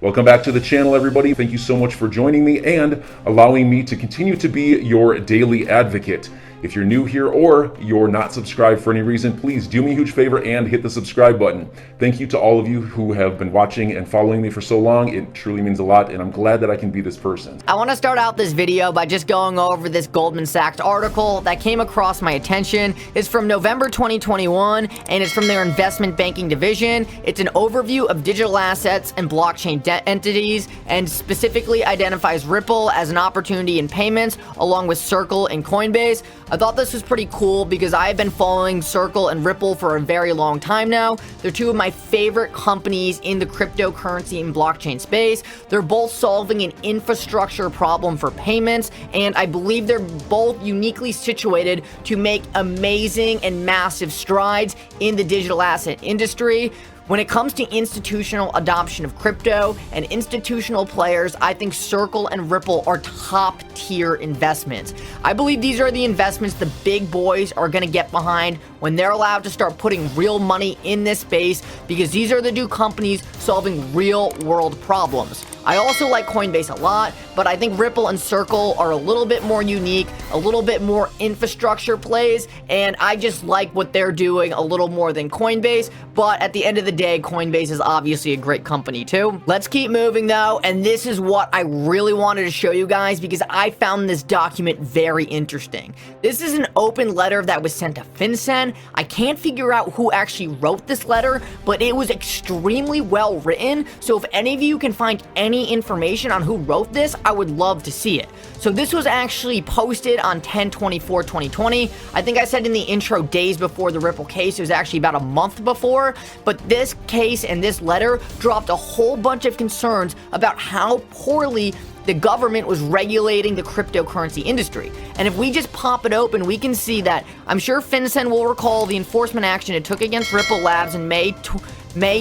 Welcome back to the channel, everybody. Thank you so much for joining me and allowing me to continue to be your daily advocate. If you're new here or you're not subscribed for any reason, please do me a huge favor and hit the subscribe button. Thank you to all of you who have been watching and following me for so long. It truly means a lot, and I'm glad that I can be this person. I want to start out this video by just going over this Goldman Sachs article that came across my attention. It's from November 2021, and it's from their investment banking division. It's an overview of digital assets and blockchain entities, and specifically identifies Ripple as an opportunity in payments, along with Circle and Coinbase. I thought this was pretty cool because I have been following Circle and Ripple for a very long time now. They're two of my favorite companies in the cryptocurrency and blockchain space. They're both solving an infrastructure problem for payments, and I believe they're both uniquely situated to make amazing and massive strides in the digital asset industry. When it comes to institutional adoption of crypto and institutional players, I think Circle and Ripple are top tier investments. I believe these are the investments the big boys are going to get behind when they're allowed to start putting real money in this space, because these are the two companies solving real world problems. I also like Coinbase a lot, but I think Ripple and Circle are a little bit more unique, a little bit more infrastructure plays, and I just like what they're doing a little more than Coinbase. But at the end of the day, Coinbase is obviously a great company too. Let's keep moving though, and this is what I really wanted to show you guys because I found this document very interesting. This is an open letter that was sent to FinCEN. I can't figure out who actually wrote this letter, but it was extremely well written. So if any of you can find any information on who wrote this, I would love to see it. So this was actually posted on 10/24/2020. I think I said in the intro days before the Ripple case. It was actually about a month before, but this case and this letter dropped a whole bunch of concerns about how poorly the government was regulating the cryptocurrency industry. And if we just pop it open, we can see that I'm sure FinCEN will recall the enforcement action it took against Ripple Labs in May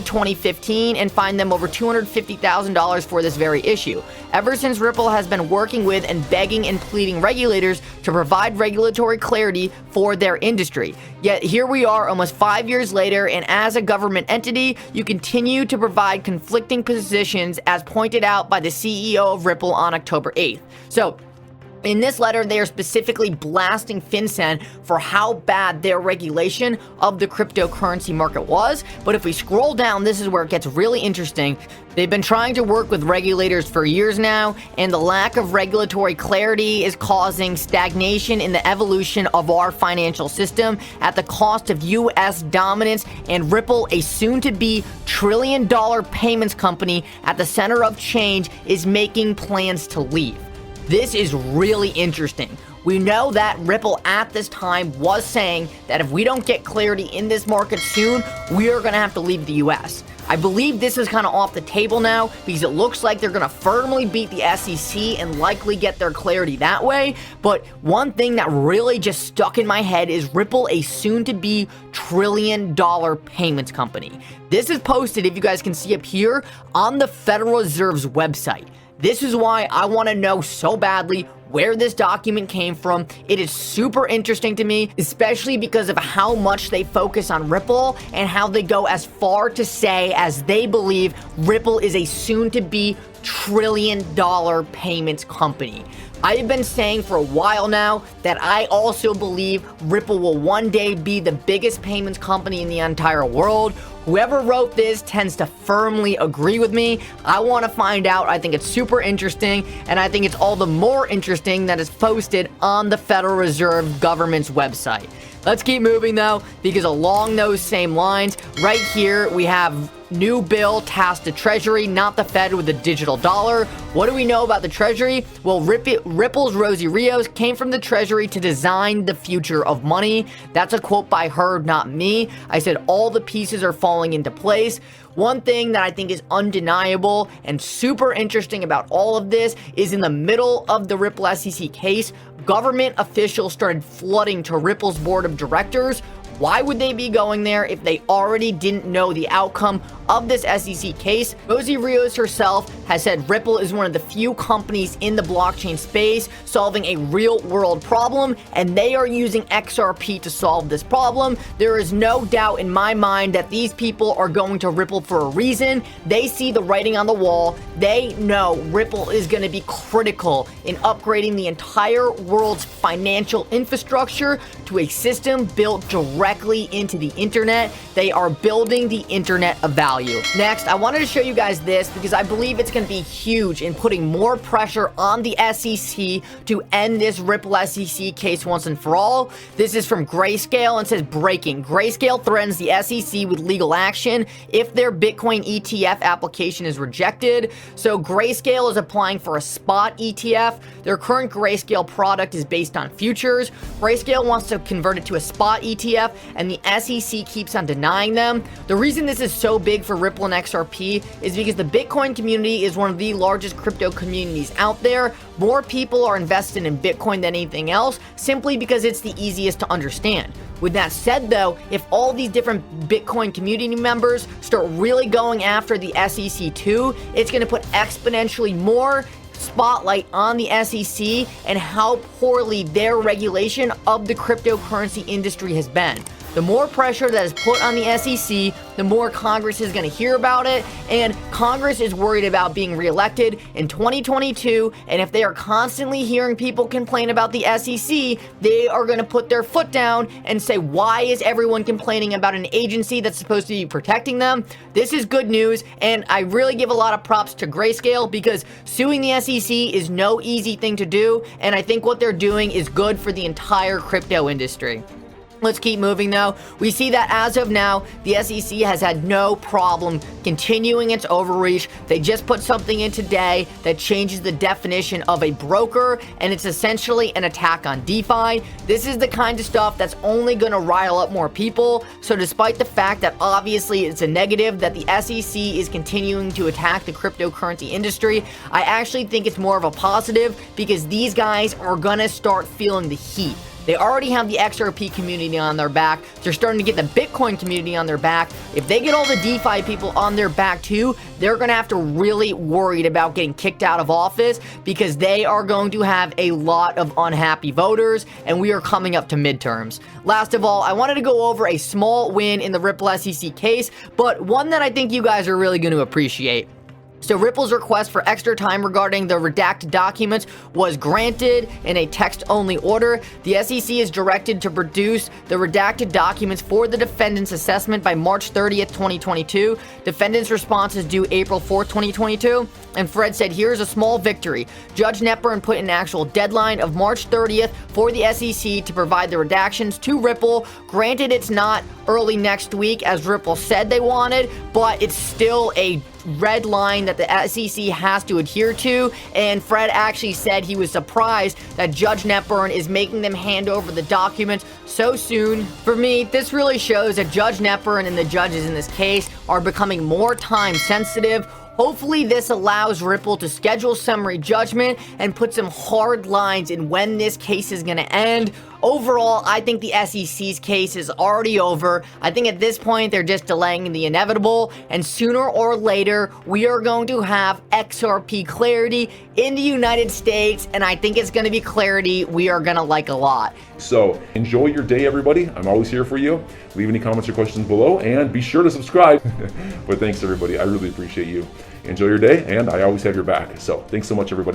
2015 and fined them over $250,000 for this very issue. Ever since, Ripple has been working with and begging and pleading regulators to provide regulatory clarity for their industry. Yet here we are almost 5 years later, and as a government entity, you continue to provide conflicting positions as pointed out by the CEO of Ripple on October 8th. So, in this letter, they are specifically blasting FinCEN for how bad their regulation of the cryptocurrency market was. But if we scroll down, this is where it gets really interesting. They've been trying to work with regulators for years now, and the lack of regulatory clarity is causing stagnation in the evolution of our financial system at the cost of U.S. dominance, and Ripple, a soon-to-be trillion-dollar payments company at the center of change, is making plans to leave. This is really interesting. We know that Ripple at this time was saying that if we don't get clarity in this market soon, we are going to have to leave the US. I believe this is kind of off the table now because it looks like they're going to firmly beat the SEC and likely get their clarity that way. But one thing that really just stuck in my head is Ripple, a soon-to-be trillion-dollar payments company. This is posted, if you guys can see up here, on the Federal Reserve's website. This is why I want to know so badly where this document came from. It is super interesting to me, especially because of how much they focus on Ripple and how they go as far to say as they believe Ripple is a soon-to-be trillion-dollar payments company. I have been saying for a while now that I also believe Ripple will one day be the biggest payments company in the entire world. Whoever wrote this tends to firmly agree with me. I want to find out. I think it's super interesting, and I think it's all the more interesting that it's posted on the Federal Reserve government's website. Let's keep moving though, because along those same lines, right here we have new bill tasked the Treasury, not the Fed, with the digital dollar. What do we know about the Treasury? Well, Ripple's Rosie Rios came from the Treasury to design the future of money. That's a quote by her, not me. I said all the pieces are falling into place. One thing that I think is undeniable and super interesting about all of this is in the middle of the Ripple SEC case, government officials started flooding to Ripple's board of directors. Why would they be going there if they already didn't know the outcome of this SEC case. Rosie Rios herself has said Ripple is one of the few companies in the blockchain space solving a real-world problem, and they are using XRP to solve this problem. There is no doubt in my mind that these people are going to Ripple for a reason. They see the writing on the wall. They know Ripple is going to be critical in upgrading the entire world's financial infrastructure to a system built directly into the internet. They are building the internet of value. Next, I wanted to show you guys this because I believe it's going to be huge in putting more pressure on the SEC to end this Ripple SEC case once and for all. This is from Grayscale and says breaking. Grayscale threatens the SEC with legal action if their Bitcoin ETF application is rejected. So Grayscale is applying for a spot ETF. Their current Grayscale product is based on futures. Grayscale wants to convert it to a spot ETF, and the SEC keeps on denying them. The reason this is so big for Ripple and XRP is because the Bitcoin community is one of the largest crypto communities out there. More people are invested in Bitcoin than anything else, simply because it's the easiest to understand. With that said, though, if all these different Bitcoin community members start really going after the SEC too, it's going to put exponentially more spotlight on the SEC and how poorly their regulation of the cryptocurrency industry has been. The more pressure that is put on the SEC, the more Congress is going to hear about it, and Congress is worried about being reelected in 2022, and if they are constantly hearing people complain about the SEC, they are going to put their foot down and say, why is everyone complaining about an agency that's supposed to be protecting them? This is good news, and I really give a lot of props to Grayscale because suing the SEC is no easy thing to do, and I think what they're doing is good for the entire crypto industry. Let's keep moving though. We see that as of now, the SEC has had no problem continuing its overreach. They just put something in today that changes the definition of a broker, and it's essentially an attack on DeFi. This is the kind of stuff that's only going to rile up more people. So despite the fact that obviously it's a negative that the SEC is continuing to attack the cryptocurrency industry, I actually think it's more of a positive because these guys are going to start feeling the heat. They already have the XRP community on their back. They're starting to get the Bitcoin community on their back. If they get all the DeFi people on their back too, they're going to have to really worried about getting kicked out of office because they are going to have a lot of unhappy voters, and we are coming up to midterms. Last of all, I wanted to go over a small win in the Ripple SEC case, but one that I think you guys are really going to appreciate. So Ripple's request for extra time regarding the redacted documents was granted in a text-only order. The SEC is directed to produce the redacted documents for the defendant's assessment by March 30th, 2022. Defendant's response is due April 4th, 2022. And Fred said, here's a small victory. Judge Netburn put an actual deadline of March 30th for the SEC to provide the redactions to Ripple. Granted, it's not early next week as Ripple said they wanted, but it's still a red line that the SEC has to adhere to, and Fred actually said he was surprised that Judge Netburn is making them hand over the documents so soon. For me, this really shows that Judge Netburn and the judges in this case are becoming more time sensitive. Hopefully this allows Ripple to schedule summary judgment and put some hard lines in when this case is going to end. Overall, I think the SEC's case is already over. I think at this point, they're just delaying the inevitable, and sooner or later, we are going to have XRP clarity in the United States, and I think it's going to be clarity we are going to like a lot. So enjoy your day, everybody. I'm always here for you. Leave any comments or questions below, and be sure to subscribe. But thanks, everybody. I really appreciate you. Enjoy your day, and I always have your back. So thanks so much, everybody.